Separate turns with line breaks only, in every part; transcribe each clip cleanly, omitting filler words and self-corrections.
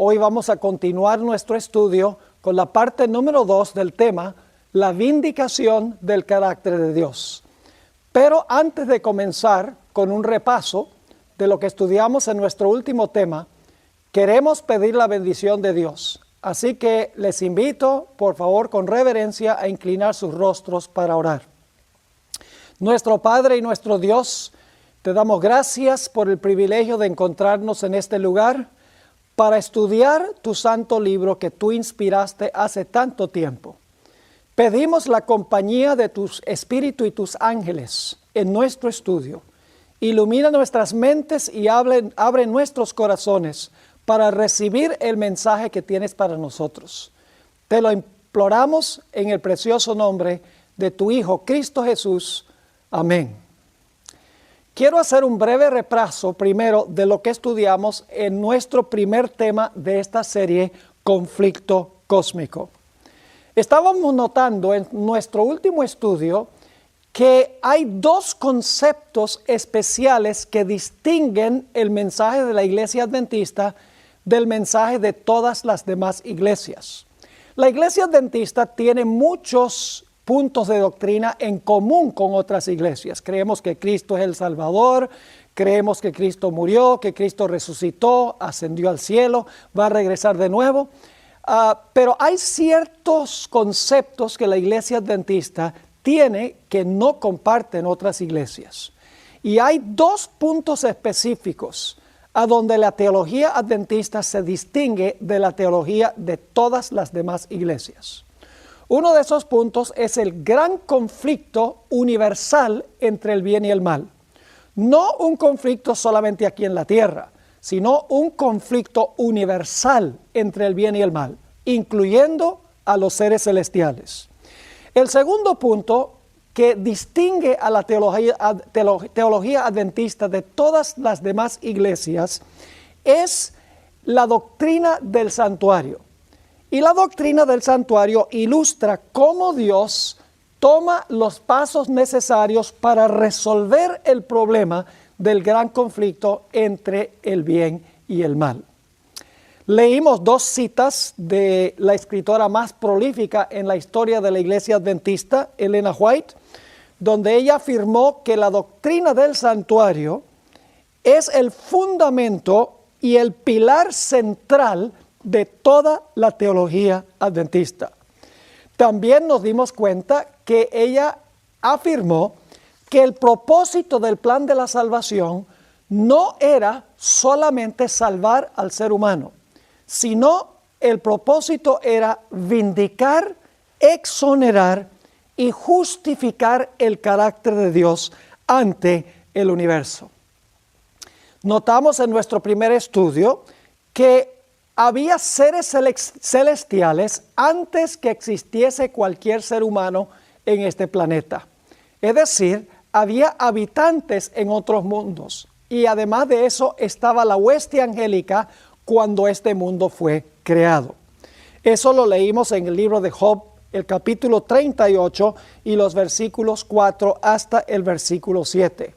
Hoy vamos a continuar nuestro estudio con la parte número 2 del tema, la vindicación del carácter de Dios. Pero antes de comenzar con un repaso de lo que estudiamos en nuestro último tema, queremos pedir la bendición de Dios. Así que les invito, por favor, con reverencia, a inclinar sus rostros para orar. Nuestro Padre y nuestro Dios, te damos gracias por el privilegio de encontrarnos en este lugar para estudiar tu santo libro que tú inspiraste hace tanto tiempo. Pedimos la compañía de tu Espíritu y tus ángeles en nuestro estudio. Ilumina nuestras mentes y abre nuestros corazones para recibir el mensaje que tienes para nosotros. Te lo imploramos en el precioso nombre de tu Hijo, Cristo Jesús. Amén. Quiero hacer un breve repaso primero de lo que estudiamos en nuestro primer tema de esta serie, Conflicto Cósmico. Estábamos notando en nuestro último estudio que hay dos conceptos especiales que distinguen el mensaje de la Iglesia Adventista del mensaje de todas las demás iglesias. La Iglesia Adventista tiene muchos puntos de doctrina en común con otras iglesias. Creemos que Cristo es el Salvador, creemos que Cristo murió, que Cristo resucitó, ascendió al cielo, va a regresar de nuevo. Pero hay ciertos conceptos que la Iglesia Adventista tiene que no comparten otras iglesias. Y hay dos puntos específicos a donde la teología adventista se distingue de la teología de todas las demás iglesias. Uno de esos puntos es el gran conflicto universal entre el bien y el mal. No un conflicto solamente aquí en la tierra, sino un conflicto universal entre el bien y el mal, incluyendo a los seres celestiales. El segundo punto que distingue a la teología adventista de todas las demás iglesias es la doctrina del santuario. Y la doctrina del santuario ilustra cómo Dios toma los pasos necesarios para resolver el problema del gran conflicto entre el bien y el mal. Leímos dos citas de la escritora más prolífica en la historia de la Iglesia Adventista, Elena White, donde ella afirmó que la doctrina del santuario es el fundamento y el pilar central de toda la teología adventista. También nos dimos cuenta que ella afirmó que el propósito del plan de la salvación no era solamente salvar al ser humano, sino el propósito era vindicar, exonerar y justificar el carácter de Dios ante el universo. Notamos en nuestro primer estudio que había seres celestiales antes que existiese cualquier ser humano en este planeta. Es decir, había habitantes en otros mundos. Y además de eso estaba la hueste angélica cuando este mundo fue creado. Eso lo leímos en el libro de Job, el capítulo 38 y los versículos 4 hasta el versículo 7.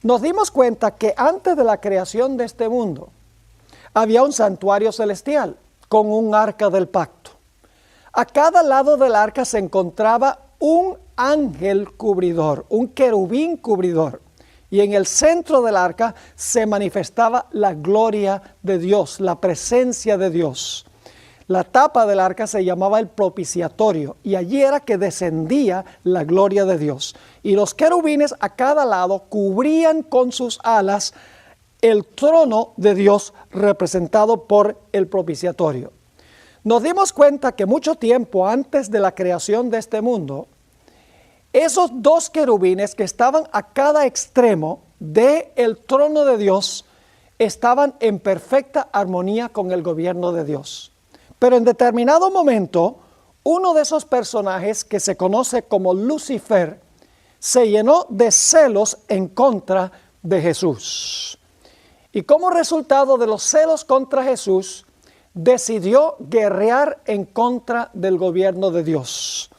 Nos dimos cuenta que antes de la creación de este mundo, había un santuario celestial con un arca del pacto. A cada lado del arca se encontraba un ángel cubridor, un querubín cubridor. Y en el centro del arca se manifestaba la gloria de Dios, la presencia de Dios. La tapa del arca se llamaba el propiciatorio y allí era que descendía la gloria de Dios. Y los querubines a cada lado cubrían con sus alas el trono de Dios representado por el propiciatorio. Nos dimos cuenta que mucho tiempo antes de la creación de este mundo, esos dos querubines que estaban a cada extremo del trono de Dios estaban en perfecta armonía con el gobierno de Dios. Pero en determinado momento, uno de esos personajes que se conoce como Lucifer se llenó de celos en contra de Jesús. Y como resultado de los celos contra Jesús, decidió guerrear en contra del gobierno de Dios.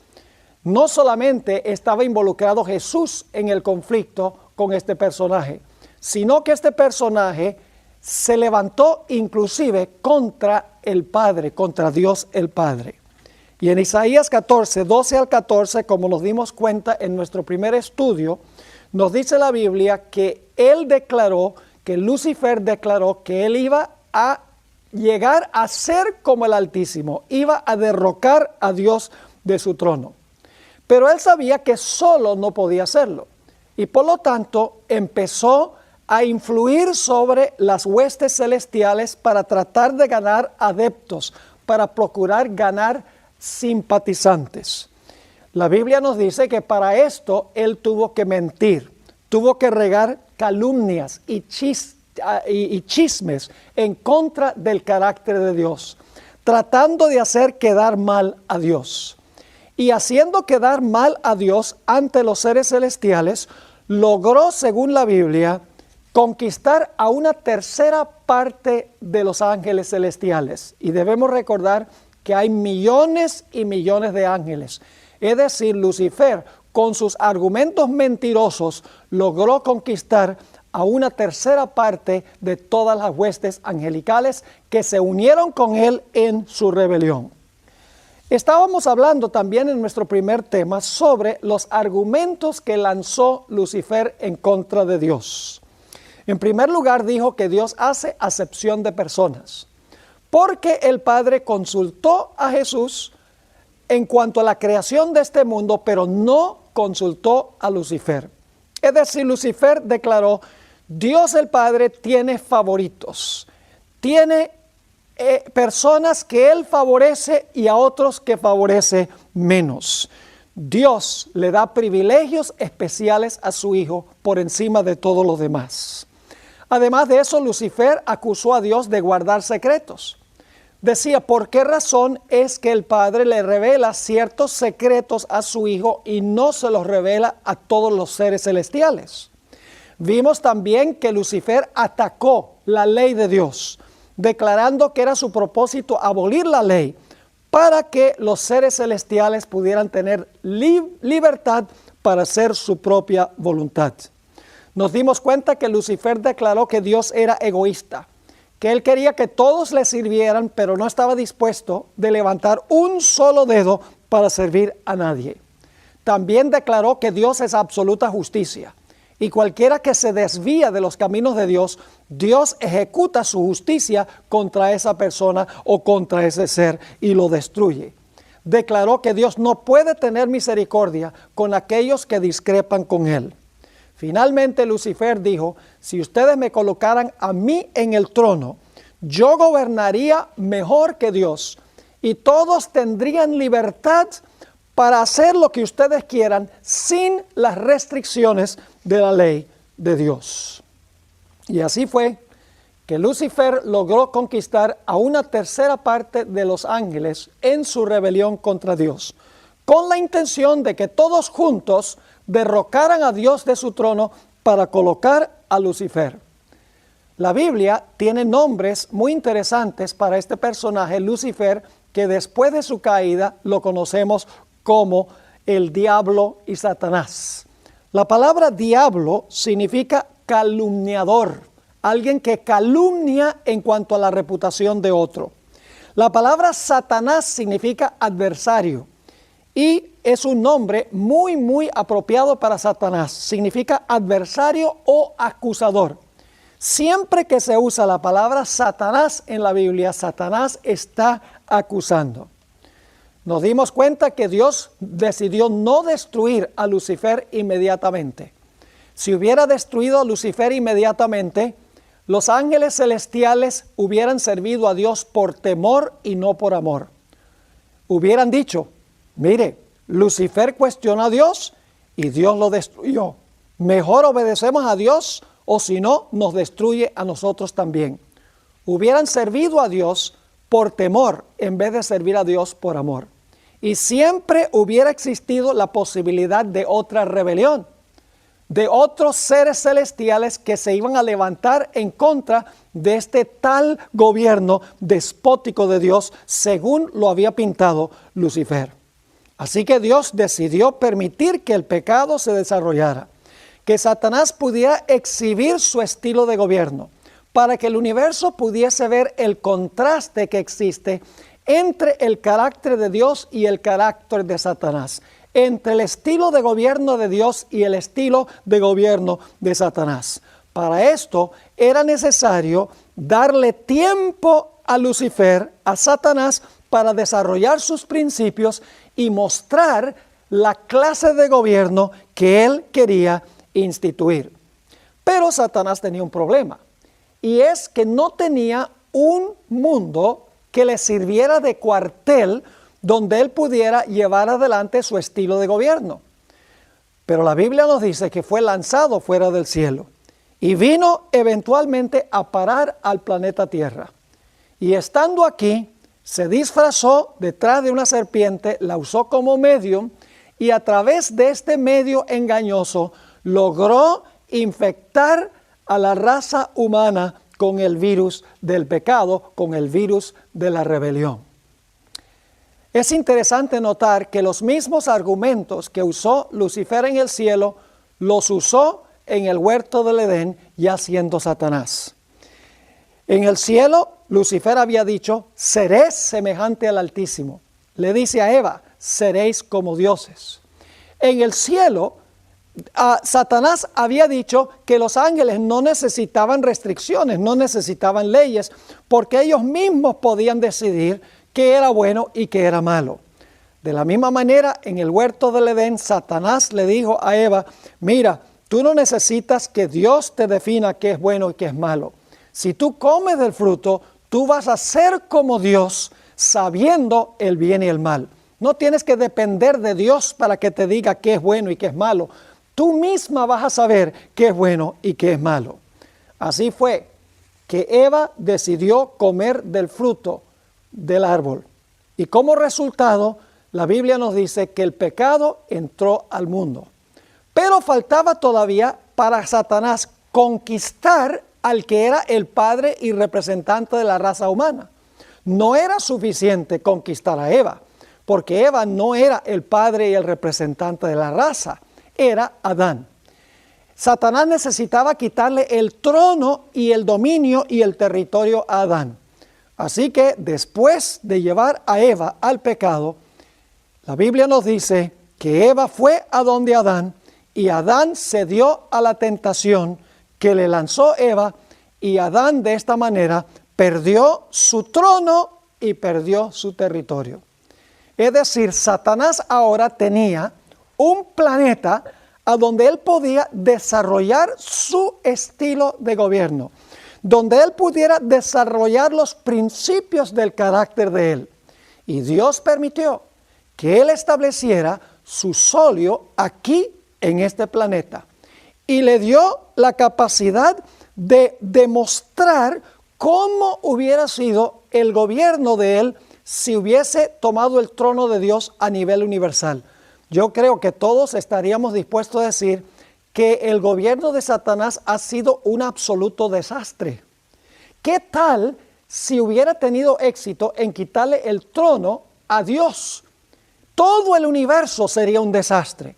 No solamente estaba involucrado Jesús en el conflicto con este personaje, sino que este personaje se levantó inclusive contra el Padre, contra Dios el Padre. Y en Isaías 14, 12 al 14, como nos dimos cuenta en nuestro primer estudio, nos dice la Biblia que él declaró, que Lucifer declaró que él iba a llegar a ser como el Altísimo, iba a derrocar a Dios de su trono. Pero él sabía que solo no podía hacerlo y por lo tanto empezó a influir sobre las huestes celestiales para tratar de ganar adeptos, para procurar ganar simpatizantes. La Biblia nos dice que para esto él tuvo que mentir, tuvo que regar calumnias y chismes en contra del carácter de Dios, tratando de hacer quedar mal a Dios. Y haciendo quedar mal a Dios ante los seres celestiales, logró, según la Biblia, conquistar a una tercera parte de los ángeles celestiales. Y debemos recordar que hay millones y millones de ángeles. Es decir, Lucifer, con sus argumentos mentirosos, logró conquistar a una tercera parte de todas las huestes angelicales que se unieron con él en su rebelión. Estábamos hablando también en nuestro primer tema sobre los argumentos que lanzó Lucifer en contra de Dios. En primer lugar, dijo que Dios hace acepción de personas, porque el Padre consultó a Jesús en cuanto a la creación de este mundo, pero no consultó a Lucifer. Es decir, Lucifer declaró, Dios el Padre tiene favoritos, tiene personas que Él favorece y a otros que favorece menos. Dios le da privilegios especiales a su Hijo por encima de todos los demás. Además de eso, Lucifer acusó a Dios de guardar secretos. Decía, ¿por qué razón es que el Padre le revela ciertos secretos a su Hijo y no se los revela a todos los seres celestiales? Vimos también que Lucifer atacó la ley de Dios, declarando que era su propósito abolir la ley para que los seres celestiales pudieran tener libertad para hacer su propia voluntad. Nos dimos cuenta que Lucifer declaró que Dios era egoísta, que él quería que todos le sirvieran, pero no estaba dispuesto de levantar un solo dedo para servir a nadie. También declaró que Dios es absoluta justicia, y cualquiera que se desvía de los caminos de Dios, Dios ejecuta su justicia contra esa persona o contra ese ser y lo destruye. Declaró que Dios no puede tener misericordia con aquellos que discrepan con él. Finalmente Lucifer dijo, si ustedes me colocaran a mí en el trono, yo gobernaría mejor que Dios y todos tendrían libertad para hacer lo que ustedes quieran sin las restricciones de la ley de Dios. Y así fue que Lucifer logró conquistar a una tercera parte de los ángeles en su rebelión contra Dios, con la intención de que todos juntos derrocaran a Dios de su trono para colocar a Lucifer. La Biblia tiene nombres muy interesantes para este personaje, Lucifer, que después de su caída lo conocemos como el diablo y Satanás. La palabra diablo significa calumniador, alguien que calumnia en cuanto a la reputación de otro. La palabra Satanás significa adversario y es un nombre muy apropiado para Satanás. Significa adversario o acusador. Siempre que se usa la palabra Satanás en la Biblia, Satanás está acusando. Nos dimos cuenta que Dios decidió no destruir a Lucifer inmediatamente. Si hubiera destruido a Lucifer inmediatamente, los ángeles celestiales hubieran servido a Dios por temor y no por amor. Hubieran dicho, mire, Lucifer cuestionó a Dios y Dios lo destruyó. Mejor obedecemos a Dios o si no, nos destruye a nosotros también. Hubieran servido a Dios por temor en vez de servir a Dios por amor. Y siempre hubiera existido la posibilidad de otra rebelión, de otros seres celestiales que se iban a levantar en contra de este tal gobierno despótico de Dios, según lo había pintado Lucifer. Así que Dios decidió permitir que el pecado se desarrollara, que Satanás pudiera exhibir su estilo de gobierno, para que el universo pudiese ver el contraste que existe entre el carácter de Dios y el carácter de Satanás, entre el estilo de gobierno de Dios y el estilo de gobierno de Satanás. Para esto era necesario darle tiempo a Lucifer, a Satanás, para desarrollar sus principios y mostrar la clase de gobierno que él quería instituir. Pero Satanás tenía un problema, y es que no tenía un mundo que le sirviera de cuartel donde él pudiera llevar adelante su estilo de gobierno. Pero la Biblia nos dice que fue lanzado fuera del cielo y vino eventualmente a parar al planeta Tierra. Y estando aquí, se disfrazó detrás de una serpiente, la usó como medium, y a través de este medio engañoso logró infectar a la raza humana con el virus del pecado, con el virus de la rebelión. Es interesante notar que los mismos argumentos que usó Lucifer en el cielo, los usó en el huerto del Edén, ya siendo Satanás. En el cielo, Lucifer había dicho, seréis semejante al Altísimo. Le dice a Eva, seréis como dioses. En el cielo, Satanás había dicho que los ángeles no necesitaban restricciones, no necesitaban leyes, porque ellos mismos podían decidir qué era bueno y qué era malo. De la misma manera, en el huerto del Edén, Satanás le dijo a Eva, mira, tú no necesitas que Dios te defina qué es bueno y qué es malo. Si tú comes del fruto, tú vas a ser como Dios, sabiendo el bien y el mal. No tienes que depender de Dios para que te diga qué es bueno y qué es malo. Tú misma vas a saber qué es bueno y qué es malo. Así fue que Eva decidió comer del fruto del árbol. Y como resultado, la Biblia nos dice que el pecado entró al mundo. Pero faltaba todavía para Satanás conquistar al que era el padre y representante de la raza humana. No era suficiente conquistar a Eva, porque Eva no era el padre y el representante de la raza, era Adán. Satanás necesitaba quitarle el trono y el dominio y el territorio a Adán. Así que después de llevar a Eva al pecado, la Biblia nos dice que Eva fue a donde Adán y Adán cedió a la tentación que le lanzó Eva, y Adán de esta manera perdió su trono y perdió su territorio. Es decir, Satanás ahora tenía un planeta a donde él podía desarrollar su estilo de gobierno, donde él pudiera desarrollar los principios del carácter de él. Y Dios permitió que él estableciera su solio aquí en este planeta y le dio la capacidad de demostrar cómo hubiera sido el gobierno de él si hubiese tomado el trono de Dios a nivel universal. Yo creo que todos estaríamos dispuestos a decir que el gobierno de Satanás ha sido un absoluto desastre. ¿Qué tal si hubiera tenido éxito en quitarle el trono a Dios? Todo el universo sería un desastre,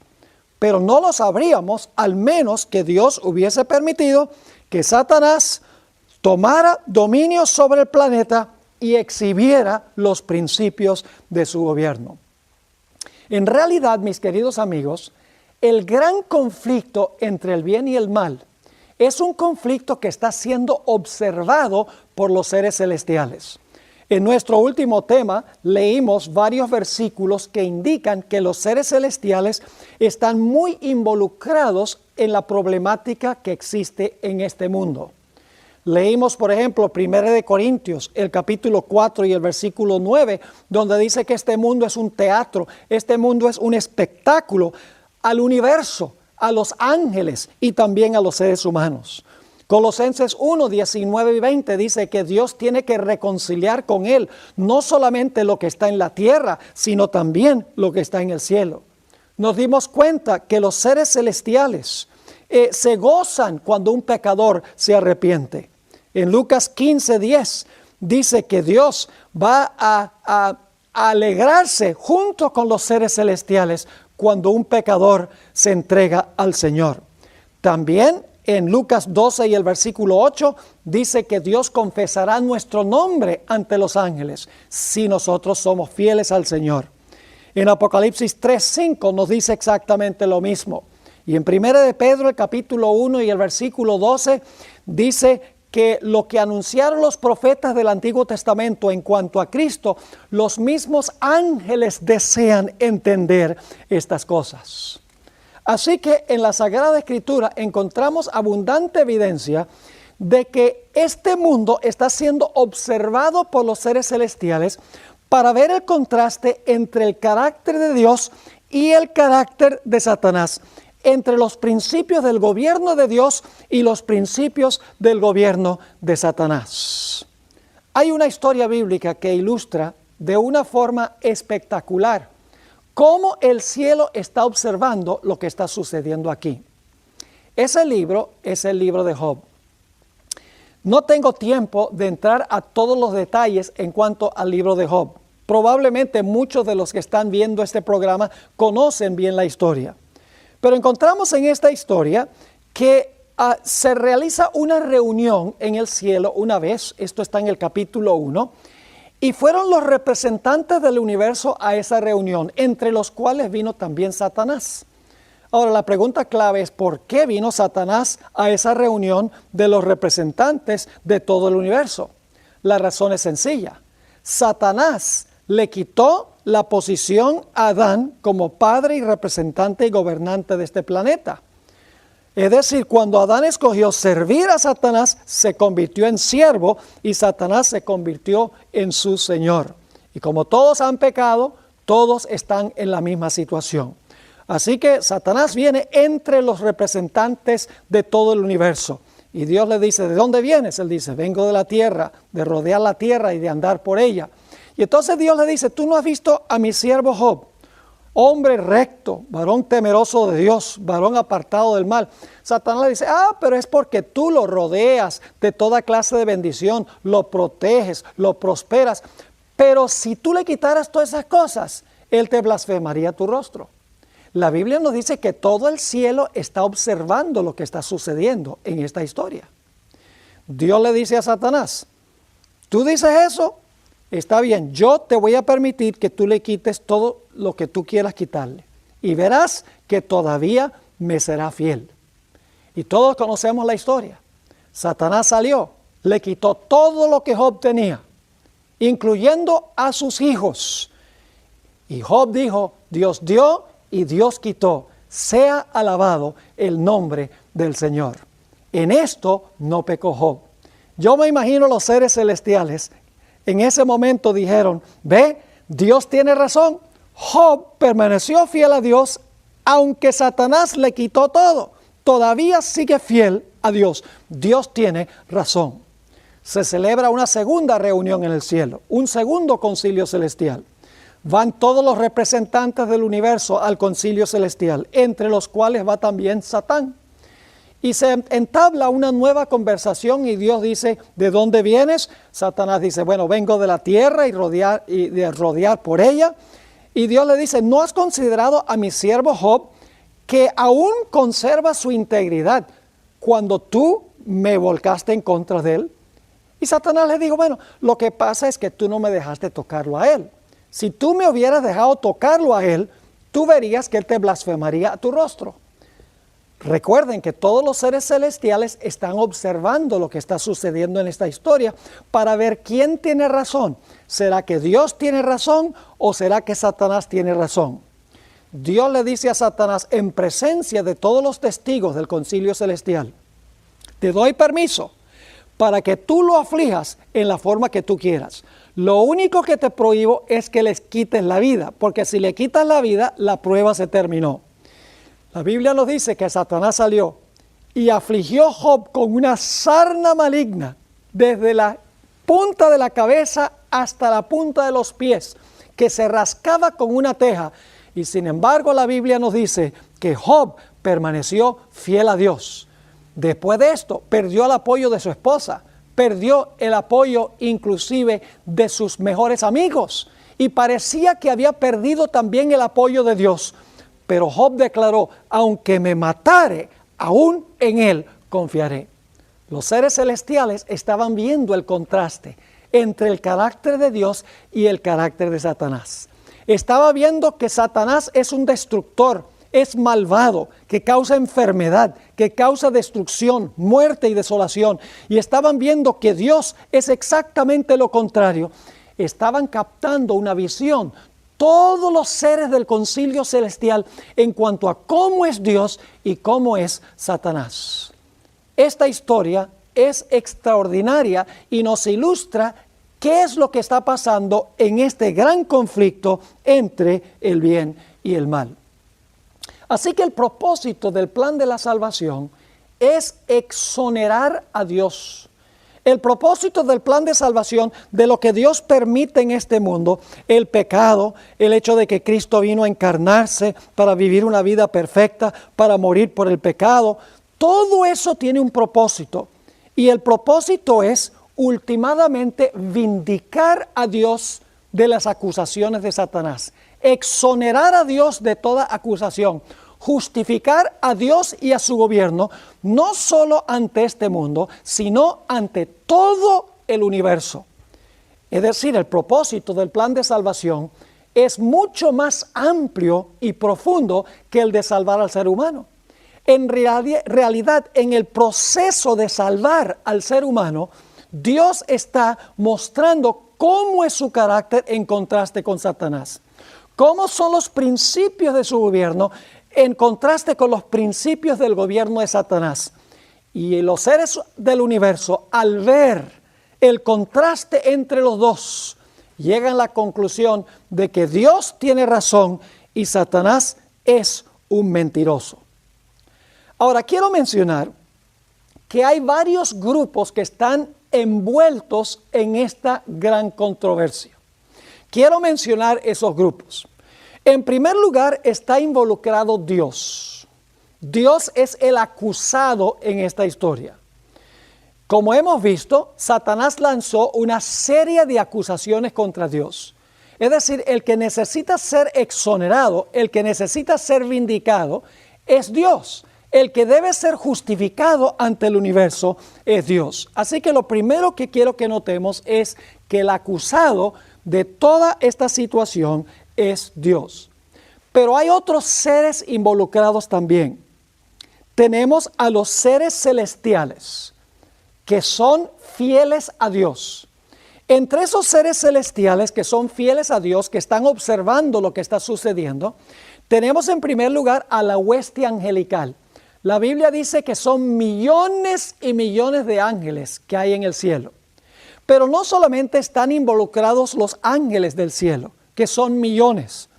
pero no lo sabríamos al menos que Dios hubiese permitido que Satanás tomara dominio sobre el planeta y exhibiera los principios de su gobierno. En realidad, mis queridos amigos, el gran conflicto entre el bien y el mal es un conflicto que está siendo observado por los seres celestiales. En nuestro último tema leímos varios versículos que indican que los seres celestiales están muy involucrados en la problemática que existe en este mundo. Leímos, por ejemplo, 1 Corintios, el capítulo 4 y el versículo 9, donde dice que este mundo es un teatro, este mundo es un espectáculo al universo, a los ángeles y también a los seres humanos. Colosenses 1, 19 y 20 dice que Dios tiene que reconciliar con Él no solamente lo que está en la tierra, sino también lo que está en el cielo. Nos dimos cuenta que los seres celestiales se gozan cuando un pecador se arrepiente. En Lucas 15, 10 dice que Dios va a alegrarse junto con los seres celestiales cuando un pecador se entrega al Señor. También En Lucas 12 y el versículo 8 dice que Dios confesará nuestro nombre ante los ángeles si nosotros somos fieles al Señor. En Apocalipsis 3:5 nos dice exactamente lo mismo. Y en 1 de Pedro, el capítulo 1 y el versículo 12, dice que lo que anunciaron los profetas del Antiguo Testamento en cuanto a Cristo, los mismos ángeles desean entender estas cosas. Así que en la Sagrada Escritura encontramos abundante evidencia de que este mundo está siendo observado por los seres celestiales para ver el contraste entre el carácter de Dios y el carácter de Satanás, entre los principios del gobierno de Dios y los principios del gobierno de Satanás. Hay una historia bíblica que ilustra de una forma espectacular cómo el cielo está observando lo que está sucediendo aquí. Ese libro es el libro de Job. No tengo tiempo de entrar a todos los detalles en cuanto al libro de Job. Probablemente muchos de los que están viendo este programa conocen bien la historia. Pero encontramos en esta historia que se realiza una reunión en el cielo una vez, esto está en el capítulo 1, y fueron los representantes del universo a esa reunión, entre los cuales vino también Satanás. Ahora, la pregunta clave es ¿por qué vino Satanás a esa reunión de los representantes de todo el universo? La razón es sencilla. Satanás le quitó la posición a Adán como padre y representante y gobernante de este planeta. Es decir, cuando Adán escogió servir a Satanás, se convirtió en siervo y Satanás se convirtió en su señor. Y como todos han pecado, todos están en la misma situación. Así que Satanás viene entre los representantes de todo el universo. Y Dios le dice, ¿de dónde vienes? Él dice, vengo de la tierra, de rodear la tierra y de andar por ella. Y entonces Dios le dice, tú no has visto a mi siervo Job, hombre recto, varón temeroso de Dios, varón apartado del mal. Satanás le dice, pero es porque tú lo rodeas de toda clase de bendición, lo proteges, lo prosperas. Pero si tú le quitaras todas esas cosas, él te blasfemaría tu rostro. La Biblia nos dice que todo el cielo está observando lo que está sucediendo en esta historia. Dios le dice a Satanás, tú dices eso, está bien, yo te voy a permitir que tú le quites todo lo que tú quieras quitarle. Y verás que todavía me será fiel. Y todos conocemos la historia. Satanás salió, le quitó todo lo que Job tenía, incluyendo a sus hijos. Y Job dijo, Dios dio y Dios quitó. Sea alabado el nombre del Señor. En esto no pecó Job. Yo me imagino los seres celestiales en ese momento dijeron, ve, Dios tiene razón. Job permaneció fiel a Dios, aunque Satanás le quitó todo. Todavía sigue fiel a Dios. Dios tiene razón. Se celebra una segunda reunión en el cielo, un segundo concilio celestial. Van todos los representantes del universo al concilio celestial, entre los cuales va también Satán. Y se entabla una nueva conversación y Dios dice, ¿de dónde vienes? Satanás dice, bueno, vengo de la tierra y de rodear por ella. Y Dios le dice, ¿no has considerado a mi siervo Job que aún conserva su integridad cuando tú me volcaste en contra de él? Y Satanás le dijo, bueno, lo que pasa es que tú no me dejaste tocarlo a él. Si tú me hubieras dejado tocarlo a él, tú verías que él te blasfemaría a tu rostro. Recuerden que todos los seres celestiales están observando lo que está sucediendo en esta historia para ver quién tiene razón. ¿Será que Dios tiene razón o será que Satanás tiene razón? Dios le dice a Satanás en presencia de todos los testigos del concilio celestial, te doy permiso para que tú lo aflijas en la forma que tú quieras. Lo único que te prohíbo es que les quites la vida, porque si le quitas la vida, la prueba se terminó. La Biblia nos dice que Satanás salió y afligió a Job con una sarna maligna desde la punta de la cabeza hasta la punta de los pies, que se rascaba con una teja. Y sin embargo la Biblia nos dice que Job permaneció fiel a Dios. Después de esto perdió el apoyo de su esposa, perdió el apoyo inclusive de sus mejores amigos y parecía que había perdido también el apoyo de Dios. Pero Job declaró, aunque me matare, aún en él confiaré. Los seres celestiales estaban viendo el contraste entre el carácter de Dios y el carácter de Satanás. Estaba viendo que Satanás es un destructor, es malvado, que causa enfermedad, que causa destrucción, muerte y desolación. Y estaban viendo que Dios es exactamente lo contrario. Estaban captando una visión, todos los seres del concilio celestial, en cuanto a cómo es Dios y cómo es Satanás. Esta historia es extraordinaria y nos ilustra qué es lo que está pasando en este gran conflicto entre el bien y el mal. Así que el propósito del plan de la salvación es exonerar a Dios. El propósito del plan de salvación, de lo que Dios permite en este mundo, el pecado, el hecho de que Cristo vino a encarnarse para vivir una vida perfecta, para morir por el pecado, todo eso tiene un propósito. Y el propósito es ultimadamente vindicar a Dios de las acusaciones de Satanás, exonerar a Dios de toda acusación, justificar a Dios y a su gobierno, no solo ante este mundo, sino ante todo el universo. Es decir, el propósito del plan de salvación es mucho más amplio y profundo que el de salvar al ser humano. En realidad, en el proceso de salvar al ser humano, Dios está mostrando cómo es su carácter en contraste con Satanás. Cómo son los principios de su gobierno en contraste con los principios del gobierno de Satanás. Y los seres del universo, al ver el contraste entre los dos, llegan a la conclusión de que Dios tiene razón y Satanás es un mentiroso. Ahora, quiero mencionar que hay varios grupos que están envueltos en esta gran controversia. Quiero mencionar esos grupos. En primer lugar, está involucrado Dios. Dios es el acusado en esta historia. Como hemos visto, Satanás lanzó una serie de acusaciones contra Dios. Es decir, el que necesita ser exonerado, el que necesita ser vindicado, es Dios. El que debe ser justificado ante el universo es Dios. Así que lo primero que quiero que notemos es que el acusado de toda esta situación es Dios. Pero hay otros seres involucrados también. Tenemos a los seres celestiales que son fieles a Dios. Entre esos seres celestiales que son fieles a Dios, que están observando lo que está sucediendo, tenemos en primer lugar a la hueste angelical. La Biblia dice que son millones y millones de ángeles que hay en el cielo. Pero no solamente están involucrados los ángeles del cielo, que son millones,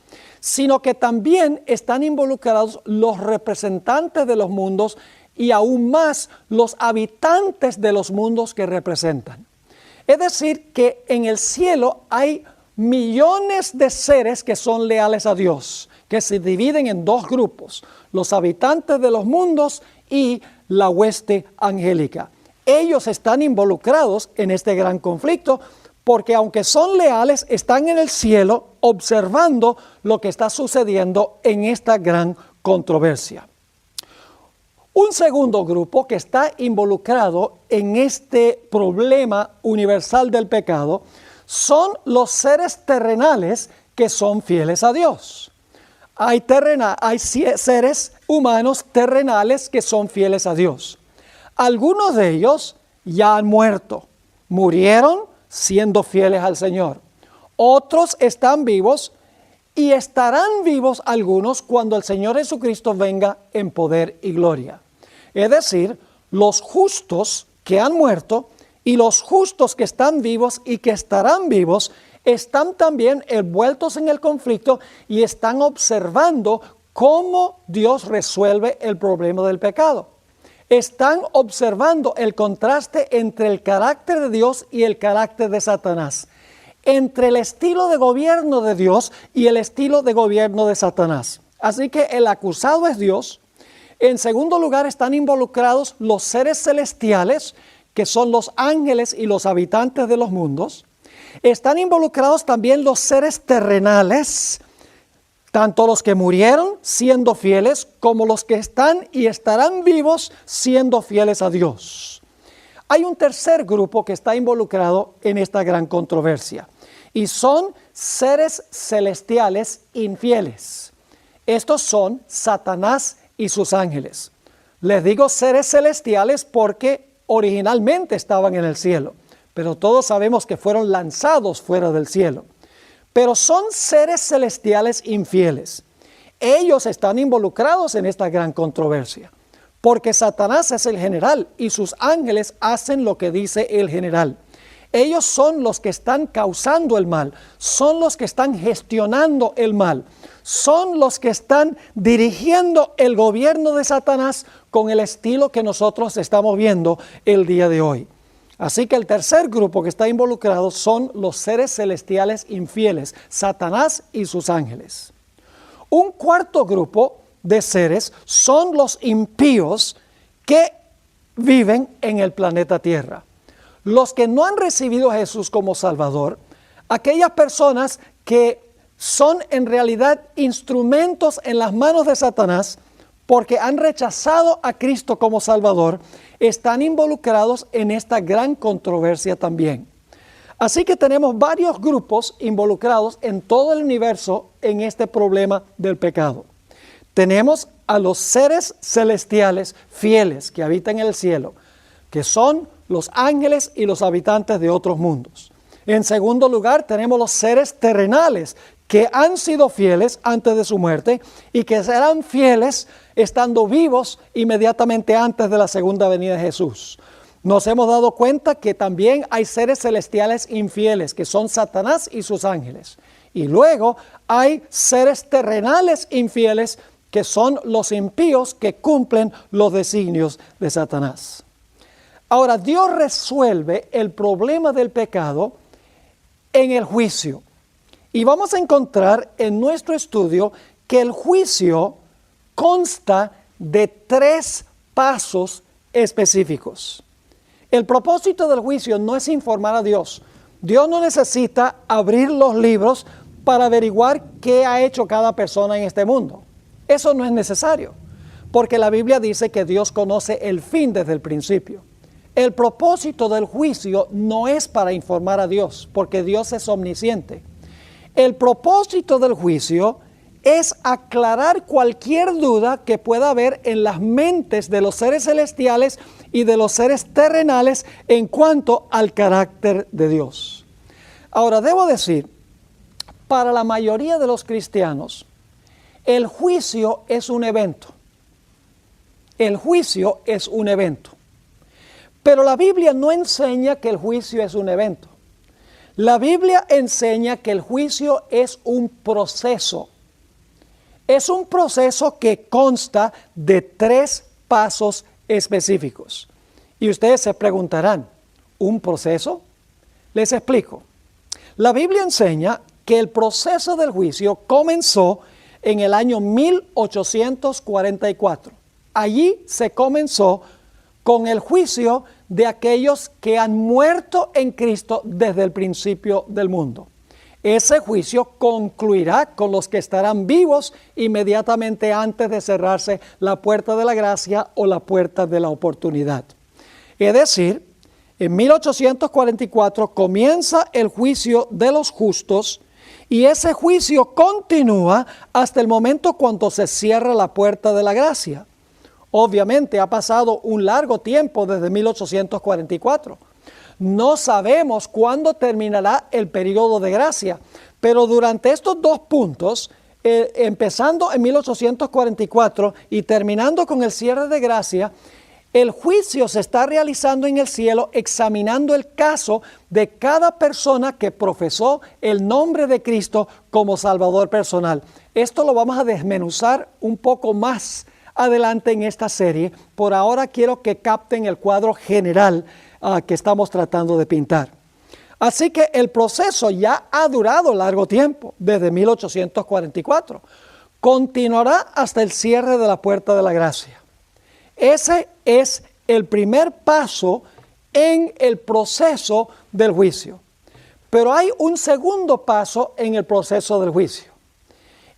sino que también están involucrados los representantes de los mundos y aún más los habitantes de los mundos que representan. Es decir, que en el cielo hay millones de seres que son leales a Dios, que se dividen en dos grupos, los habitantes de los mundos y la hueste angélica. Ellos están involucrados en este gran conflicto porque aunque son leales, están en el cielo observando lo que está sucediendo en esta gran controversia. Un segundo grupo que está involucrado en este problema universal del pecado son los seres terrenales que son fieles a Dios. Hay seres humanos terrenales que son fieles a Dios. Algunos de ellos ya han muerto, murieron siendo fieles al Señor. Otros están vivos y estarán vivos algunos cuando el Señor Jesucristo venga en poder y gloria. Es decir, los justos que han muerto y los justos que están vivos y que estarán vivos están también envueltos en el conflicto y están observando cómo Dios resuelve el problema del pecado. Están observando el contraste entre el carácter de Dios y el carácter de Satanás, entre el estilo de gobierno de Dios y el estilo de gobierno de Satanás. Así que el acusado es Dios. En segundo lugar, están involucrados los seres celestiales, que son los ángeles y los habitantes de los mundos. Están involucrados también los seres terrenales, tanto los que murieron siendo fieles como los que están y estarán vivos siendo fieles a Dios. Hay un tercer grupo que está involucrado en esta gran controversia y son seres celestiales infieles. Estos son Satanás y sus ángeles. Les digo seres celestiales porque originalmente estaban en el cielo, pero todos sabemos que fueron lanzados fuera del cielo. Pero son seres celestiales infieles. Ellos están involucrados en esta gran controversia, porque Satanás es el general y sus ángeles hacen lo que dice el general. Ellos son los que están causando el mal, son los que están gestionando el mal, son los que están dirigiendo el gobierno de Satanás con el estilo que nosotros estamos viendo el día de hoy. Así que el tercer grupo que está involucrado son los seres celestiales infieles, Satanás y sus ángeles. Un cuarto grupo de seres son los impíos que viven en el planeta Tierra. Los que no han recibido a Jesús como Salvador, aquellas personas que son en realidad instrumentos en las manos de Satanás porque han rechazado a Cristo como Salvador, están involucrados en esta gran controversia también. Así que tenemos varios grupos involucrados en todo el universo en este problema del pecado. Tenemos a los seres celestiales fieles que habitan en el cielo, que son los ángeles y los habitantes de otros mundos. En segundo lugar, tenemos los seres terrenales que han sido fieles antes de su muerte y que serán fieles estando vivos inmediatamente antes de la segunda venida de Jesús. Nos hemos dado cuenta que también hay seres celestiales infieles, que son Satanás y sus ángeles. Y luego hay seres terrenales infieles, que son los impíos que cumplen los designios de Satanás. Ahora, Dios resuelve el problema del pecado en el juicio. Y vamos a encontrar en nuestro estudio que el juicio consta de 3 pasos específicos. El propósito del juicio no es informar a Dios. Dios no necesita abrir los libros para averiguar qué ha hecho cada persona en este mundo. Eso no es necesario, porque la Biblia dice que Dios conoce el fin desde el principio. El propósito del juicio no es para informar a Dios, porque Dios es omnisciente. El propósito del juicio es aclarar cualquier duda que pueda haber en las mentes de los seres celestiales y de los seres terrenales en cuanto al carácter de Dios. Ahora, debo decir, para la mayoría de los cristianos, el juicio es un evento. El juicio es un evento. Pero la Biblia no enseña que el juicio es un evento. La Biblia enseña que el juicio es un proceso. Es un proceso que consta de 3 pasos específicos. Y ustedes se preguntarán, ¿un proceso? Les explico. La Biblia enseña que el proceso del juicio comenzó en el año 1844. Allí se comenzó con el juicio de aquellos que han muerto en Cristo desde el principio del mundo. Ese juicio concluirá con los que estarán vivos inmediatamente antes de cerrarse la puerta de la gracia o la puerta de la oportunidad. Es decir, en 1844 comienza el juicio de los justos y ese juicio continúa hasta el momento cuando se cierra la puerta de la gracia. Obviamente ha pasado un largo tiempo desde 1844. No sabemos cuándo terminará el periodo de gracia, pero durante estos 2 puntos, empezando en 1844 y terminando con el cierre de gracia, el juicio se está realizando en el cielo examinando el caso de cada persona que profesó el nombre de Cristo como Salvador personal. Esto lo vamos a desmenuzar un poco más adelante en esta serie. Por ahora quiero que capten el cuadro general que estamos tratando de pintar. Así que el proceso ya ha durado largo tiempo, desde 1844. Continuará hasta el cierre de la puerta de la gracia. Ese es el primer paso en el proceso del juicio. Pero hay un segundo paso en el proceso del juicio.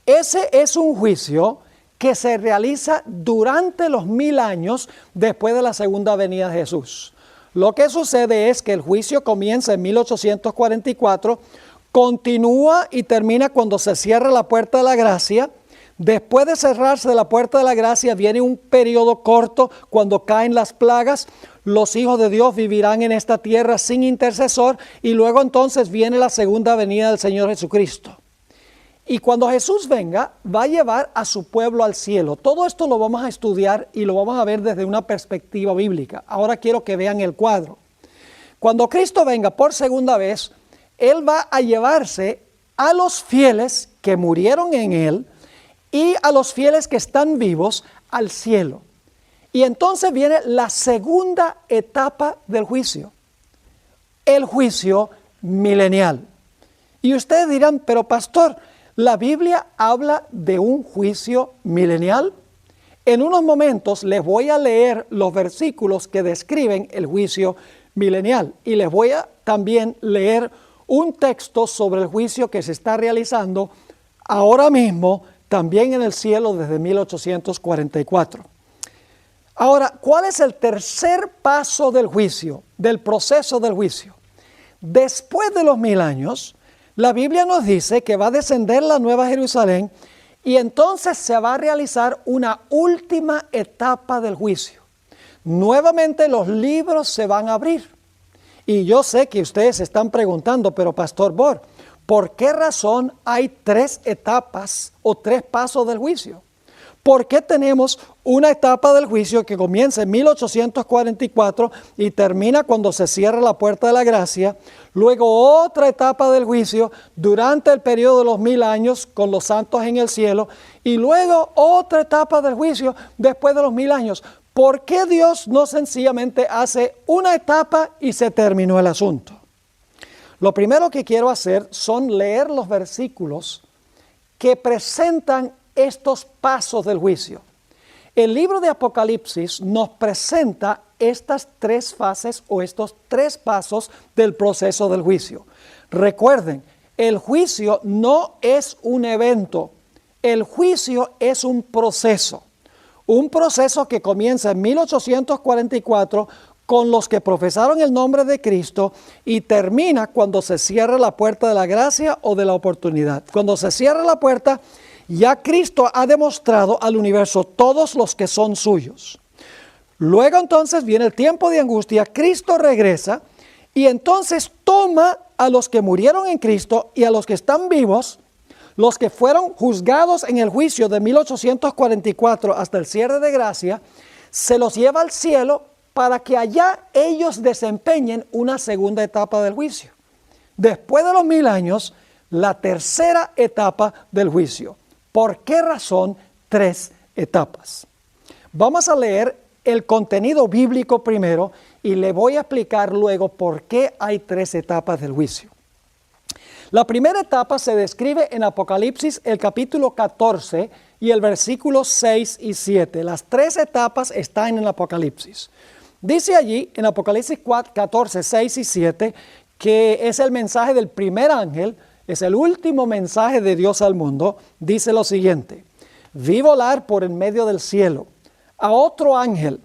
Ese es un juicio que se realiza durante los 1000 años después de la segunda venida de Jesús. Lo que sucede es que el juicio comienza en 1844, continúa y termina cuando se cierra la puerta de la gracia. Después de cerrarse la puerta de la gracia viene un periodo corto cuando caen las plagas. Los hijos de Dios vivirán en esta tierra sin intercesor y luego entonces viene la segunda venida del Señor Jesucristo. Y cuando Jesús venga, va a llevar a su pueblo al cielo. Todo esto lo vamos a estudiar y lo vamos a ver desde una perspectiva bíblica. Ahora quiero que vean el cuadro. Cuando Cristo venga por segunda vez, Él va a llevarse a los fieles que murieron en Él y a los fieles que están vivos al cielo. Y entonces viene la segunda etapa del juicio, el juicio milenial. Y ustedes dirán, pero pastor, ¿la Biblia habla de un juicio milenial? En unos momentos les voy a leer los versículos que describen el juicio milenial y les voy a también leer un texto sobre el juicio que se está realizando ahora mismo también en el cielo desde 1844. Ahora, ¿cuál es el tercer paso del juicio, del proceso del juicio? Después de los 1000 años, la Biblia nos dice que va a descender la Nueva Jerusalén y entonces se va a realizar una última etapa del juicio. Nuevamente los libros se van a abrir. Y yo sé que ustedes se están preguntando, pero Pastor Bor, ¿por qué razón hay 3 etapas o 3 pasos del juicio? ¿Por qué tenemos una etapa del juicio que comienza en 1844 y termina cuando se cierra la puerta de la gracia? Luego otra etapa del juicio durante el periodo de los 1000 años con los santos en el cielo. Y luego otra etapa del juicio después de los 1000 años. ¿Por qué Dios no sencillamente hace una etapa y se terminó el asunto? Lo primero que quiero hacer son leer los versículos que presentan estos pasos del juicio. El libro de Apocalipsis nos presenta estas 3 fases o estos 3 pasos del proceso del juicio. Recuerden, el juicio no es un evento, el juicio es un proceso que comienza en 1844 con los que profesaron el nombre de Cristo y termina cuando se cierra la puerta de la gracia o de la oportunidad. Cuando se cierra la puerta, ya Cristo ha demostrado al universo todos los que son suyos. Luego entonces viene el tiempo de angustia, Cristo regresa y entonces toma a los que murieron en Cristo y a los que están vivos, los que fueron juzgados en el juicio de 1844 hasta el cierre de gracia, se los lleva al cielo para que allá ellos desempeñen una segunda etapa del juicio. Después de los 1000 años, la tercera etapa del juicio. ¿Por qué razón 3 etapas? Vamos a leer el contenido bíblico primero y le voy a explicar luego por qué hay 3 etapas del juicio. La primera etapa se describe en Apocalipsis, el capítulo 14 y el versículo 6 y 7. Las 3 etapas están en Apocalipsis. Dice allí en Apocalipsis 14, 6 y 7 que es el mensaje del primer ángel, es el último mensaje de Dios al mundo. Dice lo siguiente: vi volar por en medio del cielo a otro ángel